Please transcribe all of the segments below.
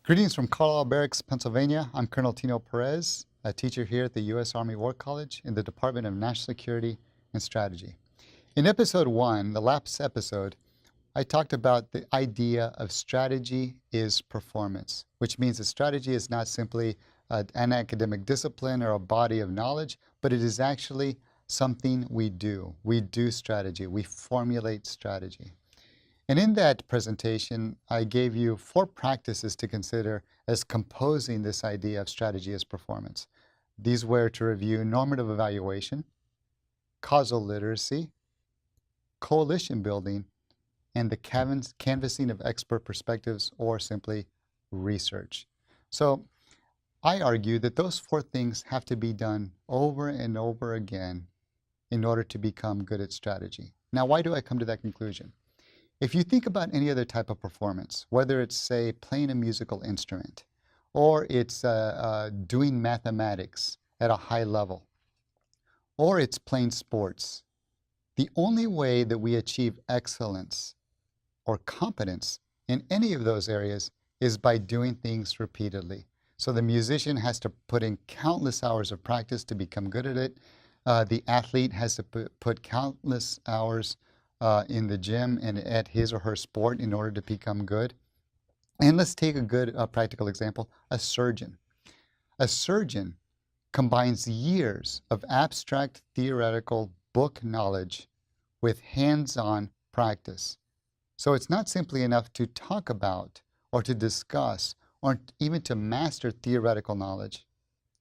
Greetings from Carlisle Barracks, Pennsylvania. I'm Colonel Tino Perez, a teacher here at the U.S. Army War College in the Department of National Security and Strategy. In episode 1, the last episode, I talked about the idea of strategy is performance, which means that strategy is not simply an academic discipline or a body of knowledge, but it is actually something we do. We do strategy. We formulate strategy. And in that presentation, I gave you 4 practices to consider as composing this idea of strategy as performance. These were to review normative evaluation, causal literacy, coalition building, and the canvassing of expert perspectives, or simply research. So I argue that those 4 things have to be done over and over again in order to become good at strategy. Now, why do I come to that conclusion? If you think about any other type of performance, whether it's, say, playing a musical instrument, or it's doing mathematics at a high level, or it's playing sports, the only way that we achieve excellence or competence in any of those areas is by doing things repeatedly. So the musician has to put in countless hours of practice to become good at it. The athlete has to put countless hours in the gym and at his or her sport in order to become good. And let's take a good practical example, a surgeon. A surgeon combines years of abstract theoretical book knowledge with hands-on practice. So it's not simply enough to talk about or to discuss or even to master theoretical knowledge.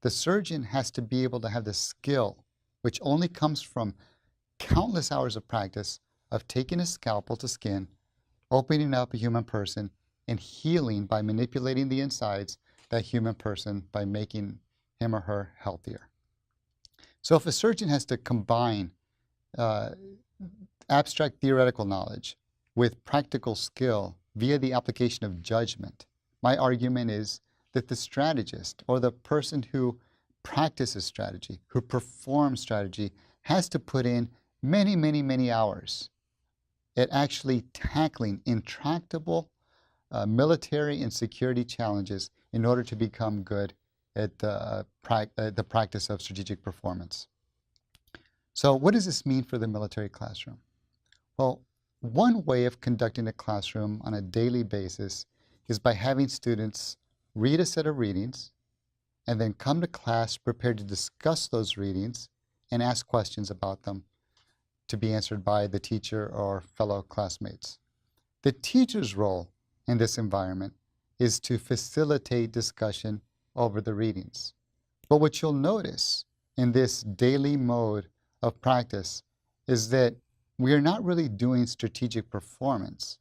The surgeon has to be able to have the skill, which only comes from countless hours of practice, of taking a scalpel to skin, opening up a human person, and healing by manipulating the insides that human person by making him or her healthier. So if a surgeon has to combine abstract theoretical knowledge with practical skill via the application of judgment, my argument is that the strategist, or the person who practices strategy, who performs strategy, has to put in many, many, many hours at actually tackling intractable military and security challenges in order to become good at the practice of strategic performance. So what does this mean for the military classroom? Well, one way of conducting a classroom on a daily basis is by having students read a set of readings and then come to class prepared to discuss those readings and ask questions about them to be answered by the teacher or fellow classmates. The teacher's role in this environment is to facilitate discussion over the readings. But what you'll notice in this daily mode of practice is that we are not really doing strategic performance.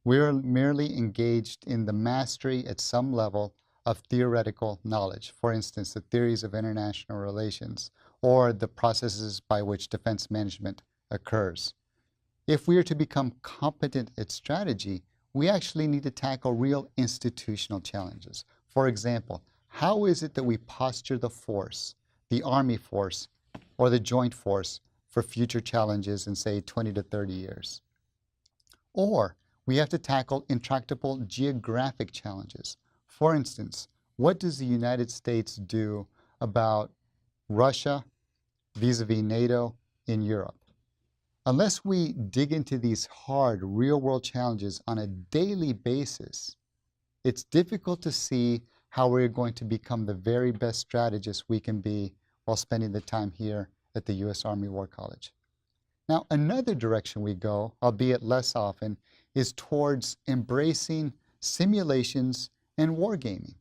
We are merely engaged in the mastery at some level of theoretical knowledge. For instance, the theories of international relations or the processes by which defense management occurs. If we are to become competent at strategy, we actually need to tackle real institutional challenges. For example, how is it that we posture the force, the Army force, or the joint force for future challenges in, say, 20 to 30 years? Or we have to tackle intractable geographic challenges. For instance, what does the United States do about Russia vis-a-vis NATO in Europe? Unless we dig into these hard, real-world challenges on a daily basis, it's difficult to see how we're going to become the very best strategists we can be while spending the time here at the U.S. Army War College. Now, another direction we go, albeit less often, is towards embracing simulations and wargaming.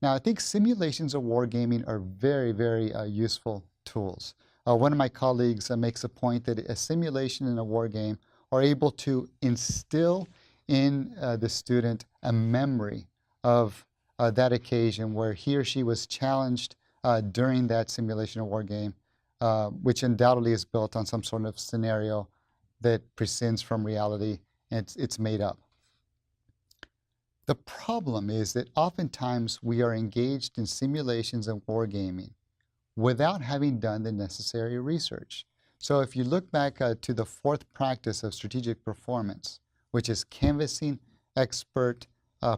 Now, I think simulations of wargaming are very, very useful tools. One of my colleagues makes a point that a simulation and a war game are able to instill in the student a memory of that occasion where he or she was challenged during that simulation or war game, which undoubtedly is built on some sort of scenario that prescinds from reality and it's made up. The problem is that oftentimes we are engaged in simulations and wargaming without having done the necessary research. So if you look back to the 4th practice of strategic performance, which is canvassing expert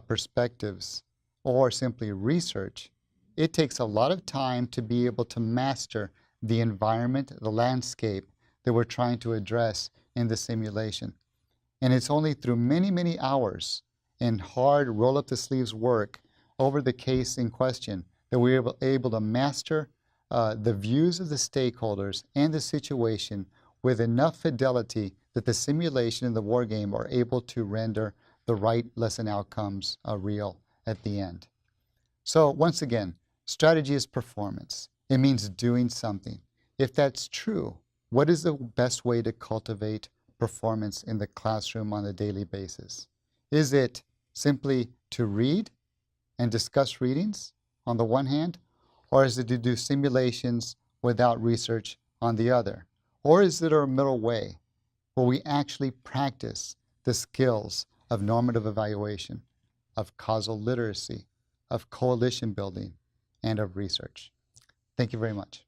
perspectives or simply research, it takes a lot of time to be able to master the environment, the landscape that we're trying to address in the simulation. And it's only through many, many hours and hard roll-up-the-sleeves work over the case in question that we're able to master the views of the stakeholders and the situation with enough fidelity that the simulation and the war game are able to render the right lesson outcomes real at the end. So once again, strategy is performance. It means doing something. If that's true, what is the best way to cultivate performance in the classroom on a daily basis? Is it simply to read and discuss readings on the one hand, or is it to do simulations without research on the other? Or is it a middle way where we actually practice the skills of normative evaluation, of causal literacy, of coalition building, and of research? Thank you very much.